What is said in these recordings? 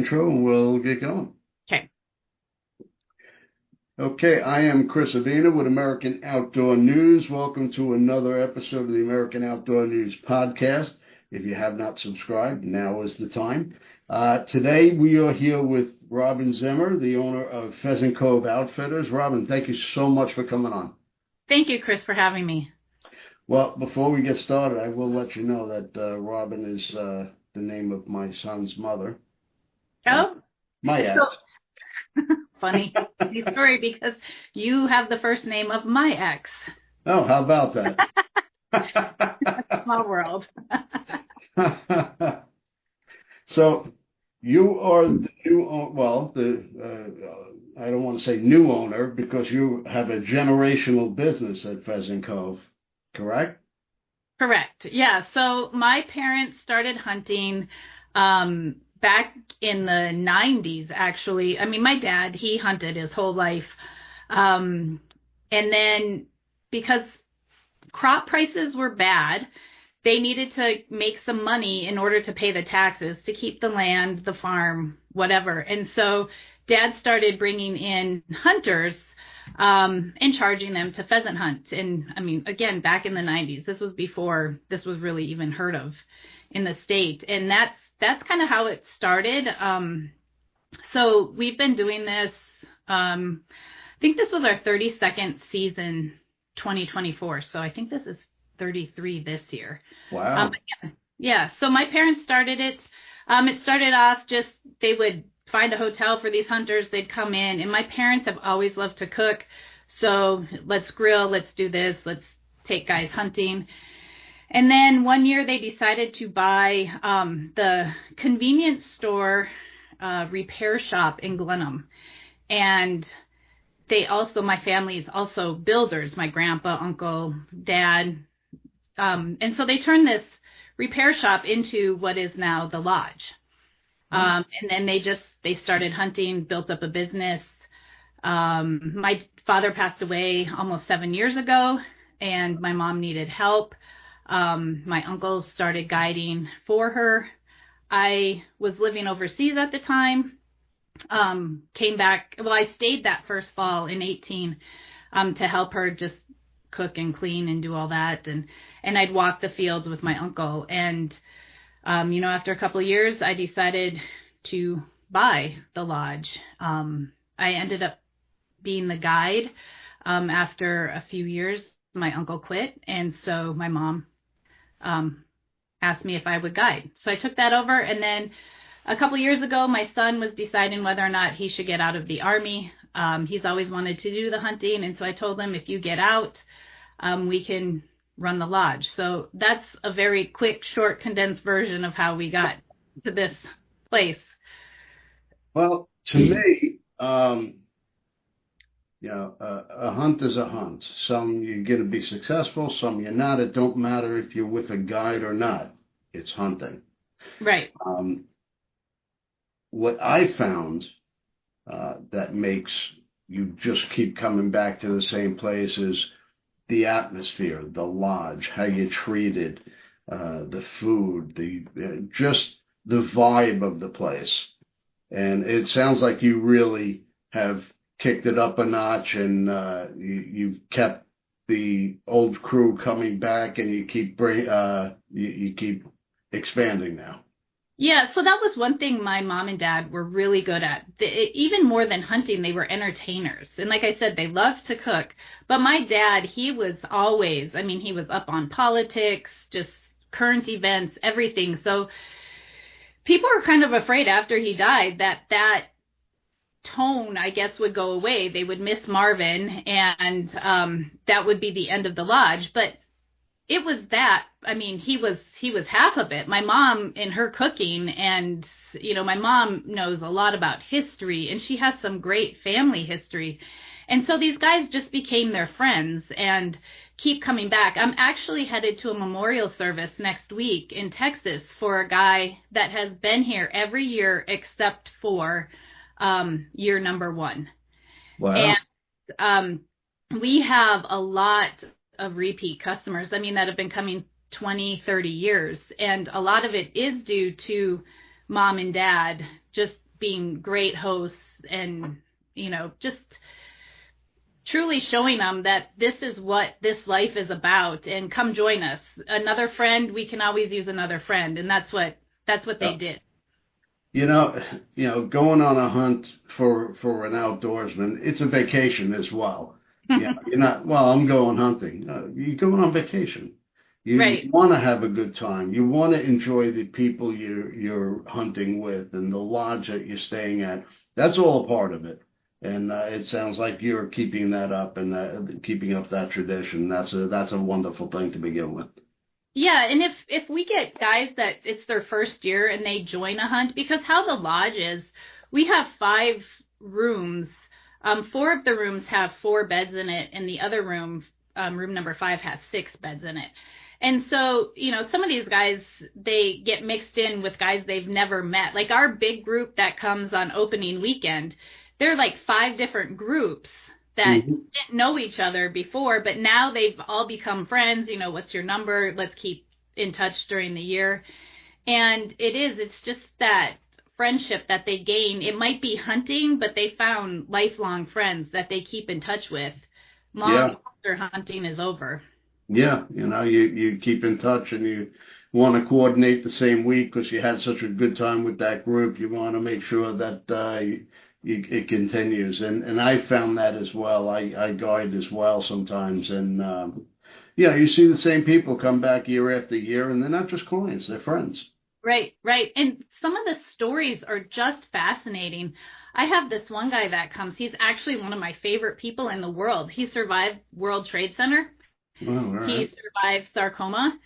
intro and we'll get going. Okay. Okay, I am Chris Avina with American Outdoor News. Welcome to another episode of the American Outdoor News podcast. If you have not subscribed, now is the time. Today we are here with Robin Zimmer, the owner of Pheasant Cove Outfitters. Robin, thank you so much for coming on. Thank you, Chris, for having me. Well, before we get started, I will let you know that Robin is the name of my son's mother. Oh, My ex. Funny story because you have the first name of my ex. Oh, how about that? Small world. So you are the new, I don't want to say new owner because you have a generational business at Pheasant Cove, correct? Correct. Yeah. So my parents started hunting back in the 90s, actually. I mean, my dad, he hunted his whole life. And then because crop prices were bad, they needed to make some money in order to pay the taxes, to keep the land, the farm, whatever. And so Dad started bringing in hunters and charging them to pheasant hunt. And I mean, again, back in the 90s, this was before this was really even heard of in the state. And that's kind of how it started. So we've been doing this. I think this was our 32nd season, 2024. So I think this is 33 this year. Wow. Yeah. So my parents started it. It started off just they would find a hotel for these hunters. They'd come in, and my parents have always loved to cook. So let's grill. Let's do this. Let's take guys hunting. And then one year they decided to buy the convenience store repair shop in Glenham. And my family is also builders, my grandpa, uncle, dad. And so they turned this repair shop into what is now the lodge. And then they started hunting, built up a business. My father passed away almost 7 years ago, and my mom needed help. My uncle started guiding for her. I was living overseas at the time. Came back. Well, I stayed that first fall in 18 to help her just cook and clean and do all that. And I'd walk the fields with my uncle. And, after a couple of years, I decided to buy the lodge. I ended up being the guide. After a few years, my uncle quit. And so my mom asked me if I would guide. So I took that over. And then a couple of years ago, my son was deciding whether or not he should get out of the Army. He's always wanted to do the hunting. And so I told him, if you get out, we can run the lodge. So that's a very quick, short, condensed version of how we got to this place. Well, to me, a hunt is a hunt. Some you're going to be successful, some you're not. It don't matter if you're with a guide or not. It's hunting. Right. What I found that makes you just keep coming back to the same place is the atmosphere, the lodge, how you're treated, the food, just the vibe of the place. And it sounds like you really have kicked it up a notch, and you've kept the old crew coming back, and you keep expanding now. Yeah, so that was one thing my mom and dad were really good at. Even more than hunting, they were entertainers. And like I said, they loved to cook. But my dad, he was always, he was up on politics, just current events, everything. So people were kind of afraid after he died that tone, I guess, would go away. They would miss Marvin, and that would be the end of the lodge. But it was that. He was half of it. My mom in her cooking, and my mom knows a lot about history, and she has some great family history. And so these guys just became their friends and keep coming back. I'm actually headed to a memorial service next week in Texas for a guy that has been here every year except for year number 1. Wow. And we have a lot of repeat customers, that have been coming 20, 30 years. And a lot of it is due to mom and dad just being great hosts and, just truly showing them that this is what this life is about and come join us. Another friend, we can always use another friend. And that's what they did. You know, going on a hunt for an outdoorsman, it's a vacation as well. You're not, well, I'm going hunting. You're going on vacation. You Right. want to have a good time. You want to enjoy the people you're hunting with and the lodge that you're staying at. That's all a part of it. And it sounds like you're keeping that up and keeping up that tradition. That's a wonderful thing to begin with. Yeah, and if we get guys that it's their first year and they join a hunt, because how the lodge is, we have 5 rooms. 4 of the rooms have 4 beds in it, and the other room, room number 5, has 6 beds in it. And so, some of these guys, they get mixed in with guys they've never met. Like our big group that comes on opening weekend, they're like 5 different groups that Hmm. didn't know each other before, but now they've all become friends. What's your number? Let's keep in touch during the year. And it's just that friendship that they gain. It might be hunting, but they found lifelong friends that they keep in touch with Yeah. long after hunting is over. Yeah, you keep in touch and you want to coordinate the same week because you had such a good time with that group. You want to make sure that it continues. And I found that as well. I guide as well sometimes. And yeah, you see the same people come back year after year, and they're not just clients, they're friends. Right, right. And some of the stories are just fascinating. I have this one guy that comes. He's actually one of my favorite people in the world. He survived World Trade Center. Well, all He right. survived sarcoma,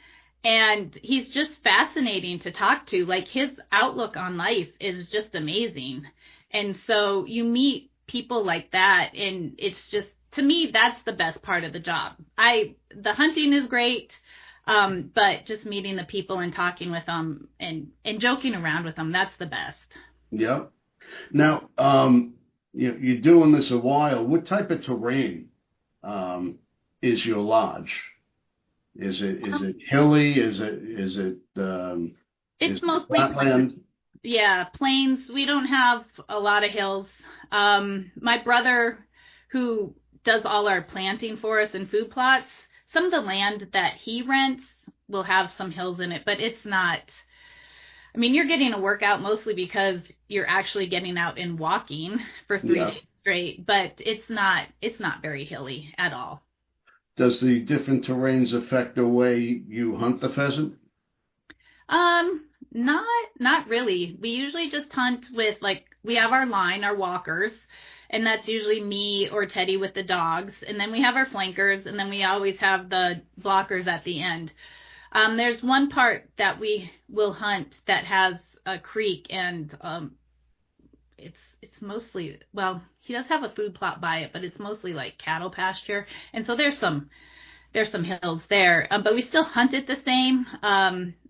and he's just fascinating to talk to. Like his outlook on life is just amazing. And so you meet people like that, and it's just, to me, that's the best part of the job. The hunting is great, but just meeting the people and talking with them and joking around with them, that's the best. Yeah. Now, you're doing this a while. What type of terrain is your lodge? Is it hilly? Is It's it mostly plains. flatland? Yeah, plains. We don't have a lot of hills. My brother, who does all our planting for us and food plots, some of the land that he rents will have some hills in it, but it's not. I mean, you're getting a workout mostly because you're actually getting out and walking for three Yeah. days straight, but it's not very hilly at all. Does the different terrains affect the way you hunt the pheasant? Not really. We usually just hunt with like we have our line, our walkers, and that's usually me or Teddy with the dogs, and then we have our flankers, and then we always have the blockers at the end. There's one part that we will hunt that has a creek, and it's mostly, well, he does have a food plot by it, but it's mostly like cattle pasture, and so there's some hills there, but we still hunt it the same.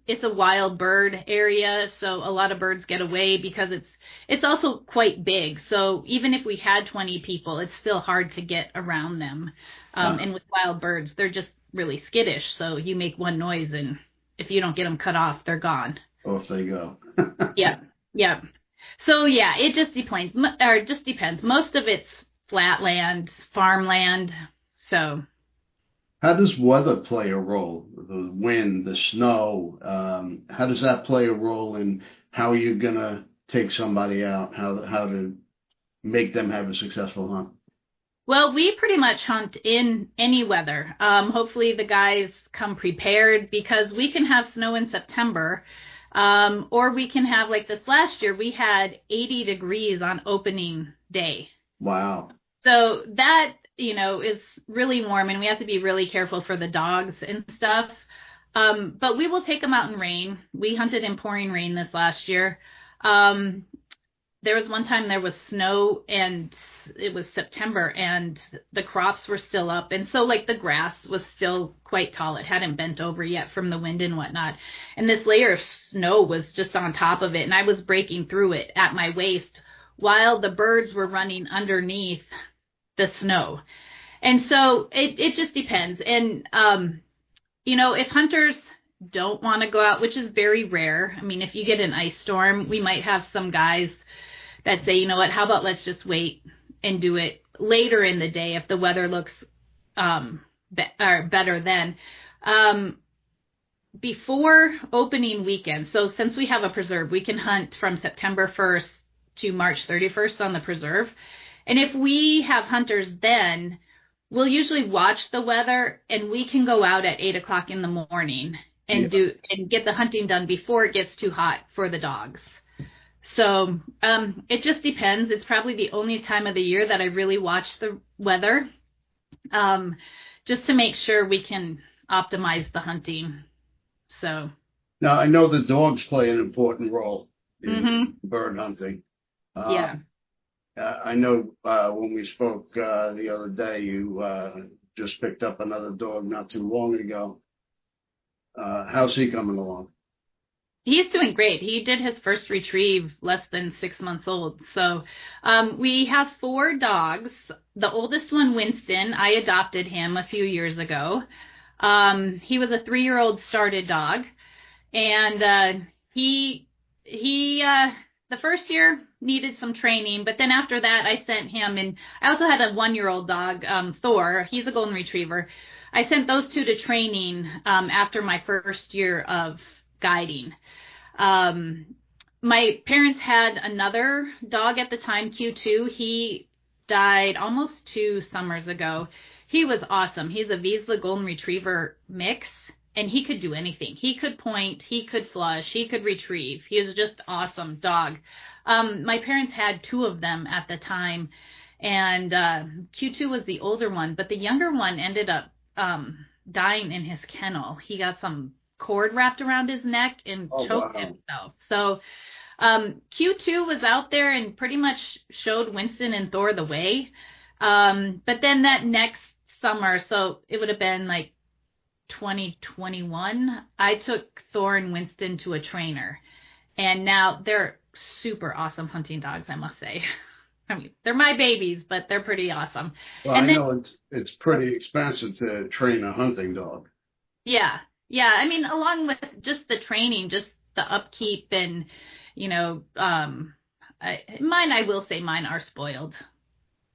It's a wild bird area, so a lot of birds get away because it's also quite big. So even if we had 20 people, it's still hard to get around them. Uh, And with wild birds, they're just really skittish. So you make one noise, and if you don't get them cut off, they're gone. Off they go. Yeah, yeah. So yeah, it just depends. Or just depends. Most of it's flat land, farmland. So. How does weather play a role? The wind, the snow, how does that play a role in how you're gonna take somebody out? How to make them have a successful hunt? Well, we pretty much hunt in any weather. Hopefully the guys come prepared because we can have snow in September, or we can have like this last year, we had 80 degrees on opening day. Wow. So that, is really warm, and we have to be really careful for the dogs and stuff. But we will take them out in rain. We hunted in pouring rain this last year. Um, there was one time there was snow and it was September and the crops were still up. And so like the grass was still quite tall. It hadn't bent over yet from the wind and whatnot. And this layer of snow was just on top of it. And I was breaking through it at my waist while the birds were running underneath the snow. And so it just depends. And, if hunters don't want to go out, which is very rare. I mean, if you get an ice storm, we might have some guys that say, you know what, how about let's just wait and do it later in the day if the weather looks better then. Before opening weekend, so since we have a preserve, we can hunt from September 1st to March 31st on the preserve. And if we have hunters then, we'll usually watch the weather and we can go out at 8 o'clock in the morning and get the hunting done before it gets too hot for the dogs. So it just depends. It's probably the only time of the year that I really watch the weather, just to make sure we can optimize the hunting. So now I know the dogs play an important role in bird hunting. Yeah. I know when we spoke the other day, you just picked up another dog not too long ago. How's he coming along? He's doing great. He did his first retrieve less than 6 months old. So we have 4 dogs. The oldest one, Winston, I adopted him a few years ago. He was a 3-year-old started dog. And he the first year needed some training, but then after that I sent him, and I also had a 1-year-old dog, Thor. He's a golden retriever. I sent those 2 to training after my first year of guiding. My parents had another dog at the time, Q2. He died almost 2 summers ago. He was awesome. He's a Vizsla golden retriever mix, and he could do anything. He could point, he could flush, he could retrieve. He was just awesome dog. My parents had 2 of them at the time, and Q2 was the older one, but the younger one ended up dying in his kennel. He got some cord wrapped around his neck and choked himself. So Q2 was out there and pretty much showed Winston and Thor the way. But then that next summer, so it would have been like 2021, I took Thor and Winston to a trainer. And now they're super awesome hunting dogs, I must say. I mean, they're my babies, but they're pretty awesome. Well, and I know it's pretty expensive to train a hunting dog. Yeah. Yeah. I mean, along with just the training, just the upkeep and, you know, I will say mine are spoiled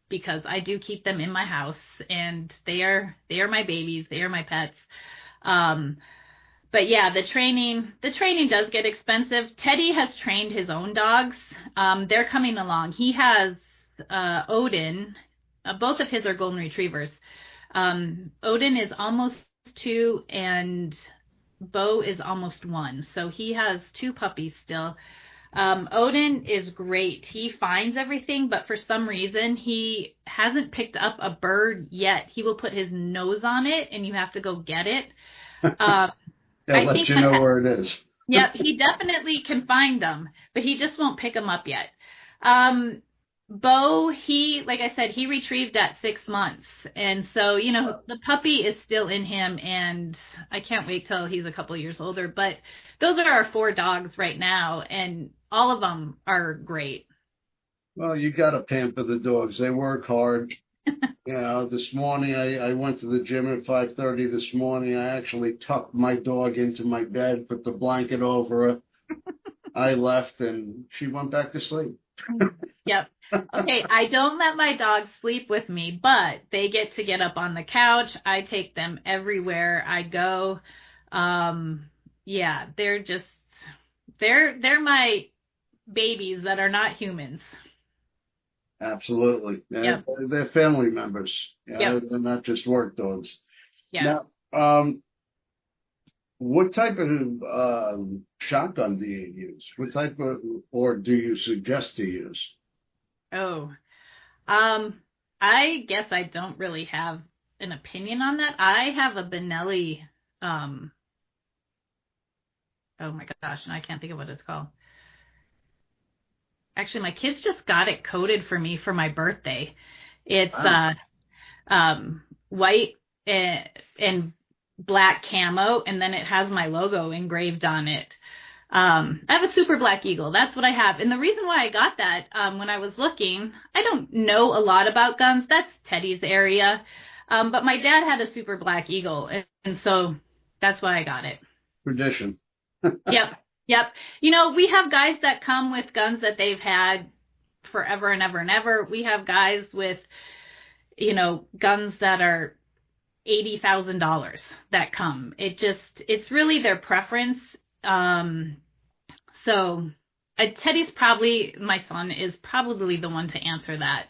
because I do keep them in my house and they are my babies. They are my pets. But yeah, the training does get expensive. Teddy has trained his own dogs. They're coming along. He has Odin. Both of his are golden retrievers. Odin is almost 2 and Bo is almost 1. So he has 2 puppies still. Odin is great. He finds everything, but for some reason he hasn't picked up a bird yet. He will put his nose on it and you have to go get it. They'll let you know where it is. Yep, he definitely can find them, but he just won't pick them up yet. Bo, like I said, he retrieved at 6 months. And so, you know, the puppy is still in him, and I can't wait till he's a couple years older. But those are our 4 dogs right now, and all of them are great. Well, you got to pamper the dogs. They work hard. You know, this morning I went to the gym at 5:30 this morning. I actually tucked my dog into my bed, put the blanket over her. I left, and she went back to sleep. Yep. Okay, I don't let my dogs sleep with me, but they get up on the couch. I take them everywhere I go. Yeah, they're my babies that are not humans. Absolutely. Yep. They're family members. You know, yep. They're not just work dogs. Yeah. Now, what type of shotgun do you use? What type of, or do you suggest to use? Oh, I guess I don't really have an opinion on that. I have a Benelli, oh my gosh, and I can't think of what it's called. Actually, my kids just got it coded for me for my birthday. It's white and black camo, and then it has my logo engraved on it. I have a super black eagle. That's what I have. And the reason why I got that, when I was looking, I don't know a lot about guns. That's Teddy's area. But my dad had a super black eagle, and so that's why I got it. Tradition. Yep. You know, we have guys that come with guns that they've had forever and ever and ever. We have guys with, guns that are $80,000 that come. It's really their preference. So Teddy's probably, my son is probably the one to answer that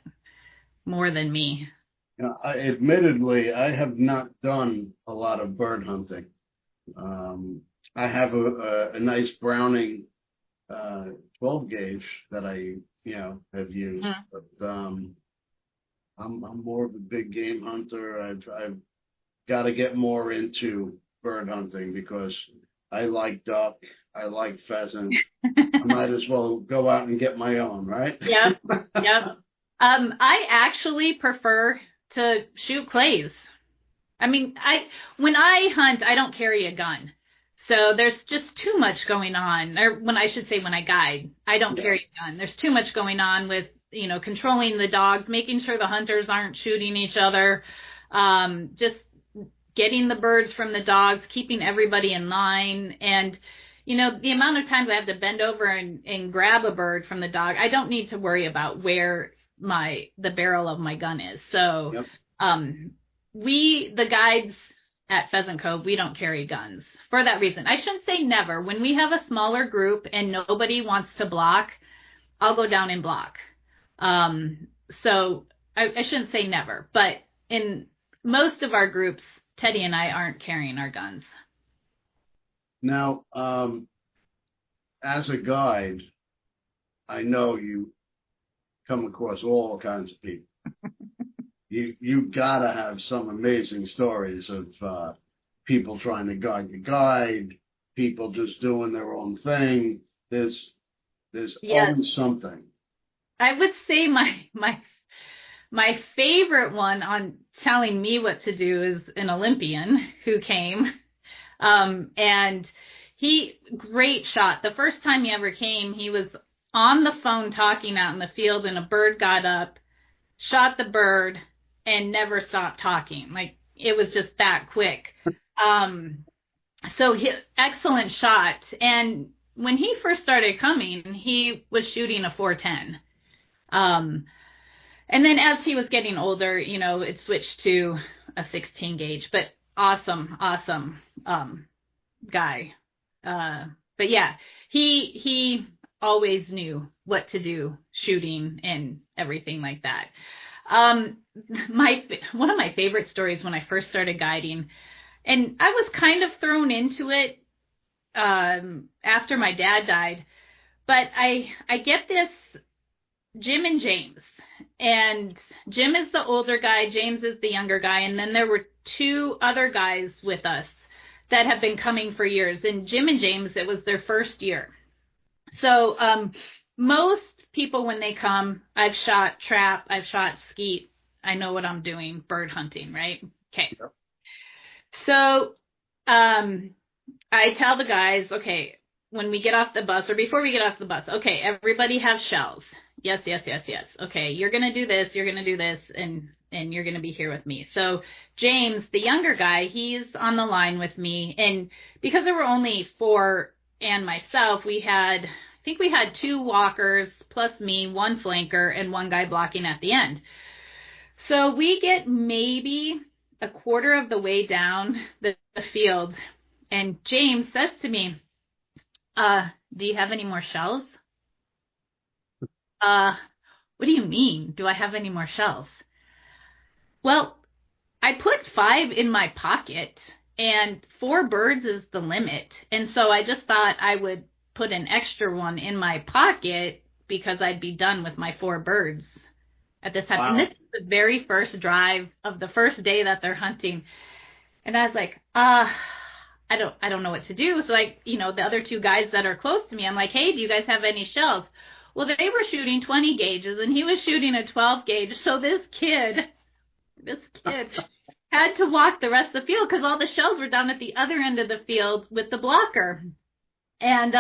more than me. Admittedly, I have not done a lot of bird hunting. I have a nice Browning 12 gauge that I, have used, but I'm more of a big game hunter. I've got to get more into bird hunting because I like duck, I like pheasant. I might as well go out and get my own, right? Yep, yep. I actually prefer to shoot clays. I mean, when I hunt, I don't carry a gun. So there's just too much going on. Or when I guide, I don't carry a gun. There's too much going on with, controlling the dogs, making sure the hunters aren't shooting each other, just getting the birds from the dogs, keeping everybody in line. And, the amount of times I have to bend over and grab a bird from the dog, I don't need to worry about where the barrel of my gun is. So, the guides at Pheasant Cove, we don't carry guns for that reason. I shouldn't say never. When we have a smaller group and nobody wants to block, I'll go down and block. So I shouldn't say never, but in most of our groups, Teddy and I aren't carrying our guns. Now, as a guide, I know you come across all kinds of people. You gotta have some amazing stories of people trying to guide the guide, people just doing their own thing. There's always something. I would say my favorite one on telling me what to do is an Olympian who came, and great shot. The first time he ever came, he was on the phone talking out in the field, and a bird got up, shot the bird, and never stopped talking. Like, it was just that quick. So excellent shot. And when he first started coming, he was shooting a 410. And then as he was getting older, it switched to a 16 gauge, but awesome, guy. But yeah, he always knew what to do shooting and everything like that. One of my favorite stories when I first started guiding, and I was kind of thrown into it, after my dad died, but I get this Jim and James, and Jim is the older guy, James is the younger guy, and then there were two other guys with us that have been coming for years, and Jim and James, it was their first year. So most people, when they come, I've shot trap, I've shot skeet, I know what I'm doing, bird hunting, right? Okay. Yep. So I tell the guys, okay, when we get off the bus, or before we get off the bus, okay, everybody have shells. Yes. Okay, you're going to do this, and you're going to be here with me. So James, the younger guy, he's on the line with me. And because there were only four and myself, I think we had two walkers plus me, one flanker, and one guy blocking at the end. So we get maybe a quarter of the way down the field, and James says to me, do you have any more shells? What do you mean? Do I have any more shells? Well, I put 5 in my pocket, and 4 birds is the limit. And so I just thought I would put an extra one in my pocket because I'd be done with my 4 birds at this time. Wow. And this is the very first drive of the first day that they're hunting. And I was like, I don't know what to do. So the other 2 guys that are close to me, I'm like, hey, do you guys have any shells? Well, they were shooting 20 gauges and he was shooting a 12 gauge. So this kid had to walk the rest of the field because all the shells were down at the other end of the field with the blocker. And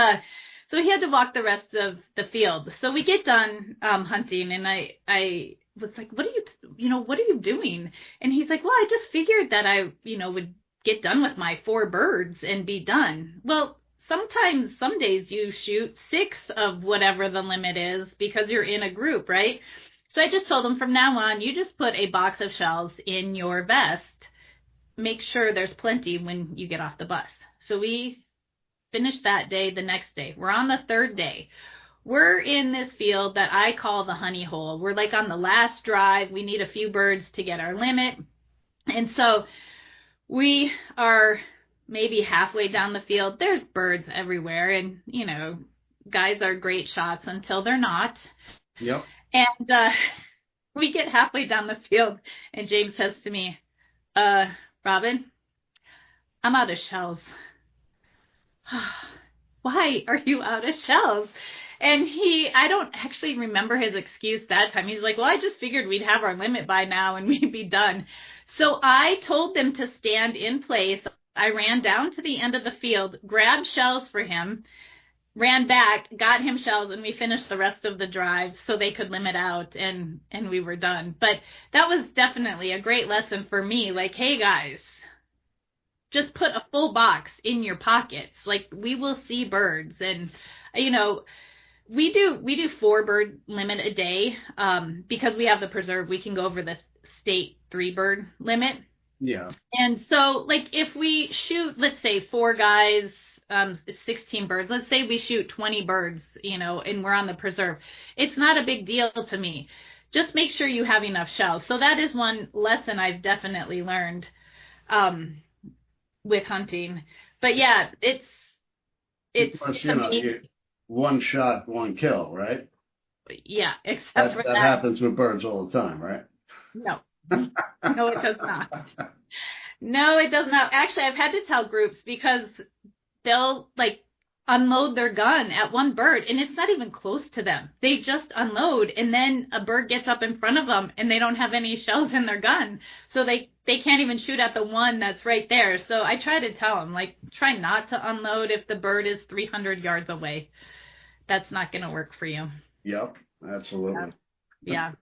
so he had to walk the rest of the field. So we get done hunting, and I was like, what are you doing? And he's like, well, I just figured that I would get done with my 4 birds and be done. Well, sometimes, some days you shoot 6 of whatever the limit is because you're in a group, right? So I just told them from now on, you just put a box of shells in your vest. Make sure there's plenty when you get off the bus. So we finished that day. The next day, we're on the third day. We're in this field that I call the honey hole. We're like on the last drive. We need a few birds to get our limit. And so we are maybe halfway down the field. There's birds everywhere. And, you know, guys are great shots until they're not. Yep. And we get halfway down the field, and James says to me, Robin, I'm out of shells. Why are you out of shells? And I don't actually remember his excuse that time. He's like, well, I just figured we'd have our limit by now and we'd be done. So I told them to stand in place. I ran down to the end of the field, grabbed shells for him, ran back, got him shells, and we finished the rest of the drive so they could limit out, and we were done. But that was definitely a great lesson for me. Like, hey, guys, just put a full box in your pockets. Like, we will see birds. And, you know, we do 4 bird limit a day because we have the preserve. We can go over the state 3 bird limit. Yeah. And so, like, if we shoot, let's say 4 guys, 16 birds, let's say we shoot 20 birds, you know, and we're on the preserve. It's not a big deal to me. Just make sure you have enough shells. So that is one lesson I've definitely learned with hunting. But yeah, it's plus, you know, one shot, one kill, right? Yeah, except for that. That happens with birds all the time, right? No. No, it does not. No, it does not. Actually, I've had to tell groups because they'll like unload their gun at one bird and it's not even close to them. They just unload and then a bird gets up in front of them and they don't have any shells in their gun. So they can't even shoot at the one that's right there. So I try to tell them, like, try not to unload if the bird is 300 yards away. That's not going to work for you. Yep, absolutely. Yeah.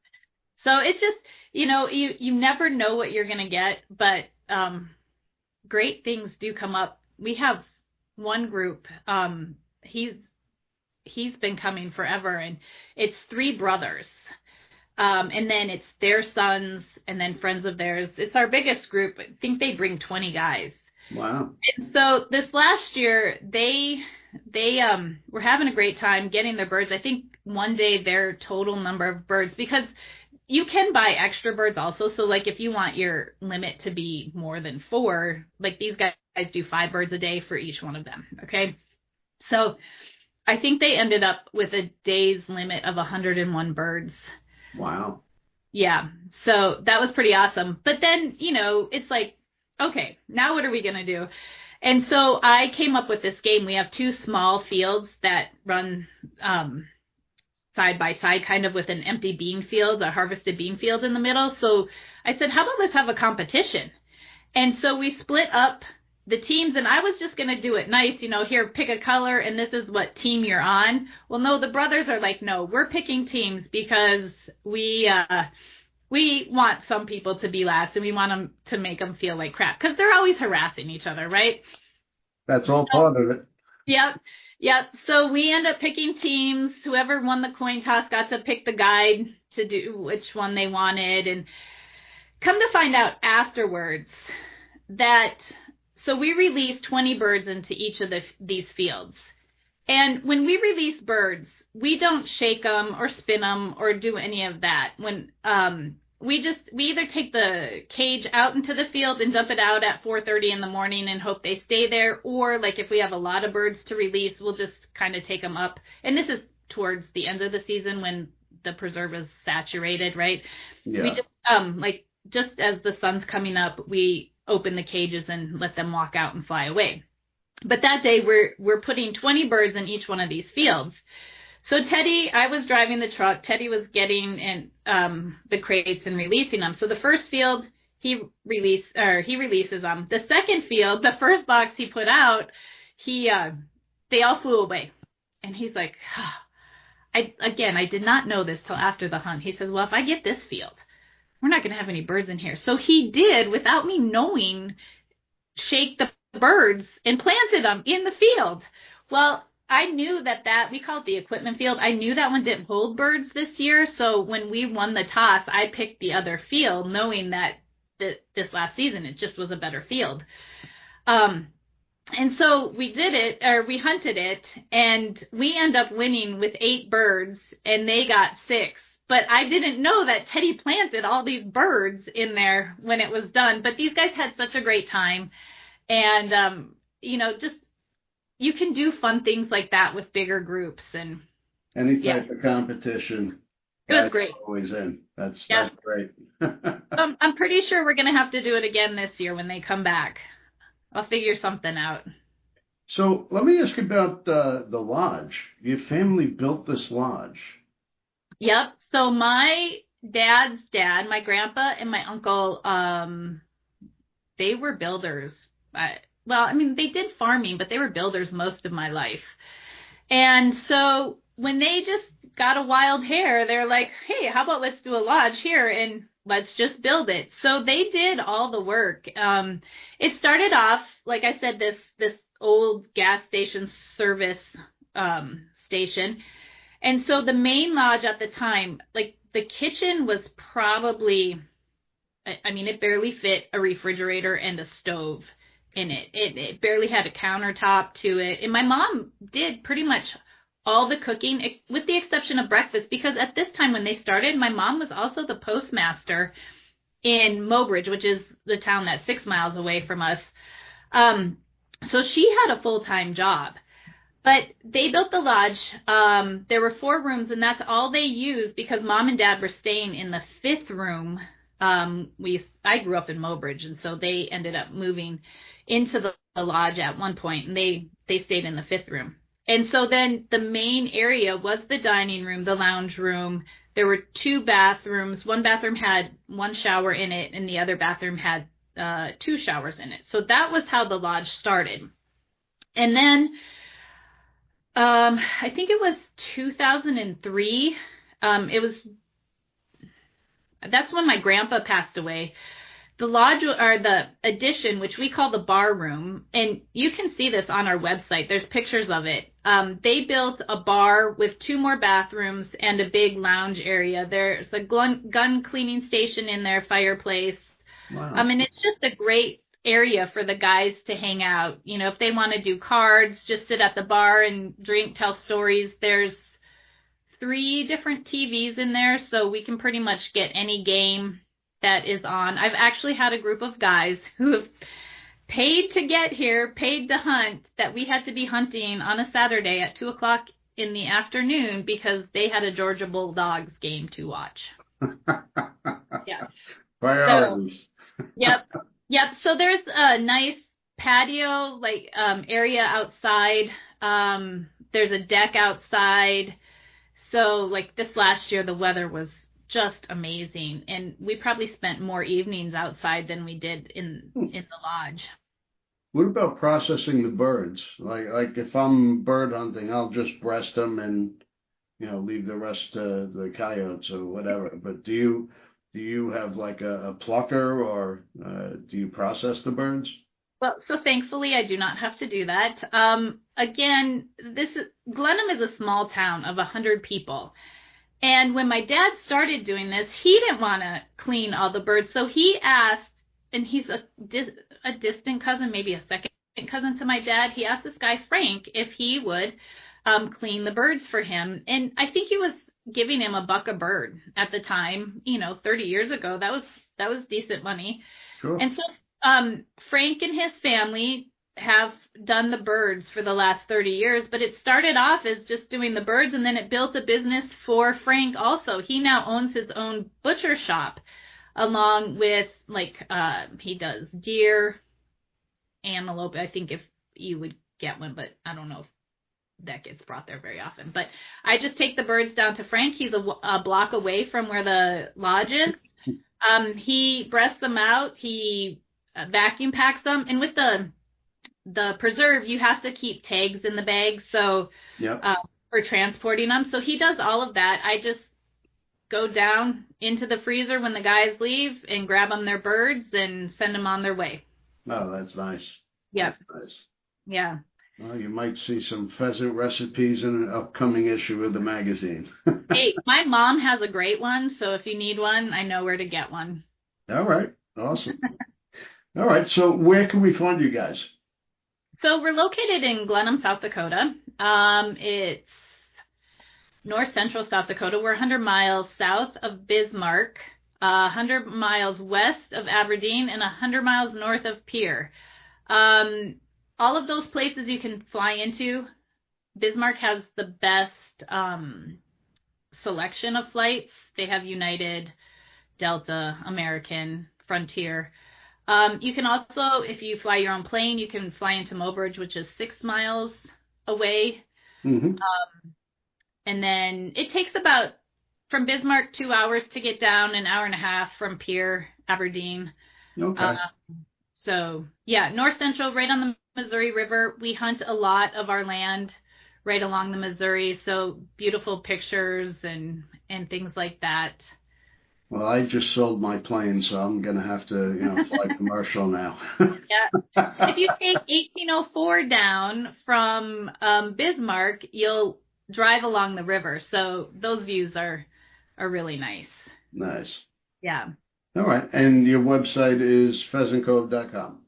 So it's just, you know, you never know what you're going to get, but great things do come up. We have one group, he's been coming forever, and it's 3 brothers. And then it's their sons and then friends of theirs. It's our biggest group. I think they bring 20 guys. Wow. And so this last year, they were having a great time getting their birds. I think one day their total number of birds, because you can buy extra birds also. So like if you want your limit to be more than 4, like these guys do 5 birds a day for each one of them. Okay. So I think they ended up with a day's limit of 101 birds. Wow. Yeah. So that was pretty awesome. But then, you know, it's like, okay, now what are we going to do? And so I came up with this game. We have 2 small fields that run side by side, kind of with an empty bean field, a harvested bean field in the middle. So I said, how about let's have a competition? And so we split up the teams, and I was just going to do it nice, you know, here, pick a color, and this is what team you're on. Well, no, the brothers are like, no, we're picking teams because we want some people to be last, and we want them to make them feel like crap because they're always harassing each other, right? That's all part of it. Yep. Yep. So we end up picking teams. Whoever won the coin toss got to pick the guide to do which one they wanted. And come to find out afterwards that, so we release 20 birds into each of these fields. And when we release birds, we don't shake them or spin them or do any of that. When we either take the cage out into the field and dump it out at 4:30 in the morning and hope they stay there, or like if we have a lot of birds to release, we'll just kind of take them up. And this is towards the end of the season when the preserve is saturated, right? Yeah. We just like just as the sun's coming up, we open the cages and let them walk out and fly away. But that day we're putting 20 birds in each one of these fields. So Teddy, I was driving the truck. Teddy was getting in the crates and releasing them. So the first field he releases them. The second field, the first box he put out, they all flew away. And he's like, I did not know this till after the hunt. He says, well, if I get this field, we're not going to have any birds in here. So he did, without me knowing, shake the birds and planted them in the field. Well, I knew that we call it the equipment field. I knew that one didn't hold birds this year, so when we won the toss, I picked the other field, knowing that this last season it just was a better field. Um, and so we did it, or we hunted it, and we end up winning with 8 birds, and they got 6. But I didn't know that Teddy planted all these birds in there when it was done. But these guys had such a great time, and just you can do fun things like that with bigger groups, and Any yeah, type of competition, it was guys great. are always in. That's Yeah. great. I'm pretty sure we're going to have to do it again this year when they come back. I'll figure something out. So let me ask you about the lodge. Your family built this lodge. Yep. So my dad's dad, my grandpa and my uncle, they were builders. They did farming, but they were builders most of my life. And so when they just got a wild hair, they're like, hey, how about let's do a lodge here and let's just build it. So they did all the work. It started off, like I said, this old gas station service station. And so the main lodge at the time, like the kitchen was probably, it barely fit a refrigerator and a stove in it. It barely had a countertop to it. And my mom did pretty much all the cooking, with the exception of breakfast, because at this time when they started, my mom was also the postmaster in Mobridge, which is the town that's 6 miles away from us. So she had a full-time job. But they built the lodge. There were 4 rooms, and that's all they used because Mom and Dad were staying in the 5th room. I grew up in Mobridge, and so they ended up moving into the lodge at one point, and they stayed in the 5th room. And so then the main area was the dining room, the lounge room. There were 2 bathrooms. One bathroom had 1 shower in it, and the other bathroom had 2 showers in it. So that was how the lodge started. And then I think it was 2003. That's when my grandpa passed away. The lodge, or the addition, which we call the bar room, and you can see this on our website. There's pictures of it. They built a bar with 2 more bathrooms and a big lounge area. There's a gun cleaning station in there, fireplace. Wow. And it's just a great area for the guys to hang out. If they want to do cards, just sit at the bar and drink, tell stories. There's 3 different TVs in there, so we can pretty much get any game that is on. I've actually had a group of guys who have paid to get here, paid to hunt, that we had to be hunting on a Saturday at 2:00 in the afternoon because they had a Georgia Bulldogs game to watch. Yeah. Priorities. So, yep. So there's a nice patio, area outside. There's a deck outside. So this last year, the weather was just amazing, and we probably spent more evenings outside than we did in the lodge. What about processing the birds? Like if I'm bird hunting, I'll just breast them and leave the rest to the coyotes or whatever. But do you have like a plucker, or do you process the birds? Well, so thankfully I do not have to do that. Again, Glenham is a small town of 100 people. And when my dad started doing this, he didn't want to clean all the birds. So he asked, and he's a distant cousin, maybe a second cousin to my dad. He asked this guy, Frank, if he would clean the birds for him. And I think he was giving him $1 a bird at the time, 30 years ago. That was decent money. Sure. And so Frank and his family have done the birds for the last 30 years, but it started off as just doing the birds, and then it built a business for Frank also. He now owns his own butcher shop, along with he does deer, antelope, I think, if you would get one, but I don't know if that gets brought there very often. But I just take the birds down to Frank. He's a block away from where the lodge is. He breasts them out. He vacuum packs them, and with the preserve, you have to keep tags in the bag, so Yep. For transporting them. So he does all of that. I just go down into the freezer when the guys leave and grab them their birds and send them on their way. Oh, that's nice. Yeah. That's nice. Yeah. Well, you might see some pheasant recipes in an upcoming issue of the magazine. Hey, my mom has a great one, so if you need one, I know where to get one. All right. Awesome. All right. So where can we find you guys? So we're located in Glenham, South Dakota. It's north central South Dakota. We're 100 miles south of Bismarck, 100 miles west of Aberdeen, and 100 miles north of Pierre. All of those places you can fly into. Bismarck has the best selection of flights. They have United, Delta, American, Frontier. You can also, if you fly your own plane, you can fly into Mobridge, which is 6 miles away. Mm-hmm. And then it takes about, from Bismarck, 2 hours to get down, an hour and a half from Pierre, Aberdeen. Okay. So, yeah, north central, right on the Missouri River. We hunt a lot of our land right along the Missouri, so beautiful pictures and things like that. Well, I just sold my plane, so I'm gonna have to, fly commercial now. Yeah. If you take 1804 down from Bismarck, you'll drive along the river, so those views are really nice. Nice. Yeah. All right. And your website is pheasantcove.com.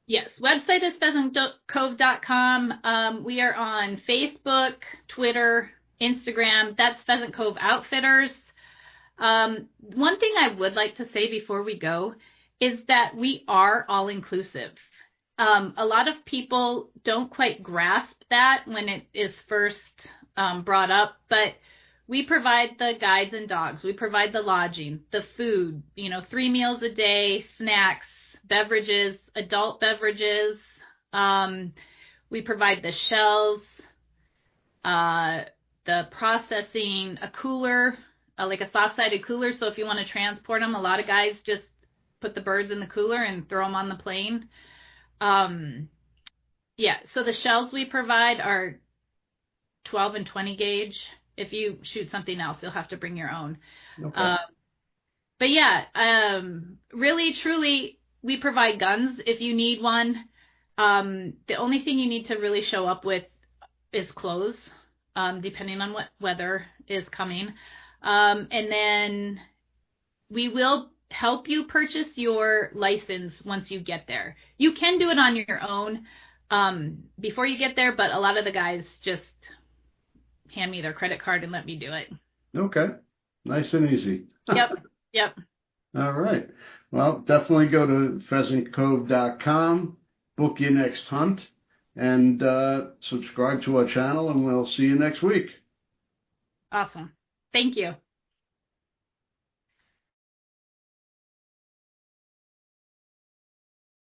Yes, website is pheasantcove.com. We are on Facebook, Twitter, Instagram. That's Pheasant Cove Outfitters. One thing I would like to say before we go is that we are all inclusive. A lot of people don't quite grasp that when it is first brought up, but we provide the guides and dogs. We provide the lodging, the food, 3 meals a day, snacks, beverages, adult beverages. We provide the shells, the processing, a cooler, like a soft-sided cooler. So if you want to transport them, a lot of guys just put the birds in the cooler and throw them on the plane. Yeah, so the shells we provide are 12 and 20 gauge. If you shoot something else, you'll have to bring your own. Okay. But yeah, really, truly, we provide guns if you need one. The only thing you need to really show up with is clothes, depending on what weather is coming. And then we will help you purchase your license once you get there. You can do it on your own before you get there, but a lot of the guys just hand me their credit card and let me do it. Okay. Nice and easy. Yep. Yep. All right. Well, definitely go to pheasantcove.com, book your next hunt, and subscribe to our channel, and we'll see you next week. Awesome. Thank you.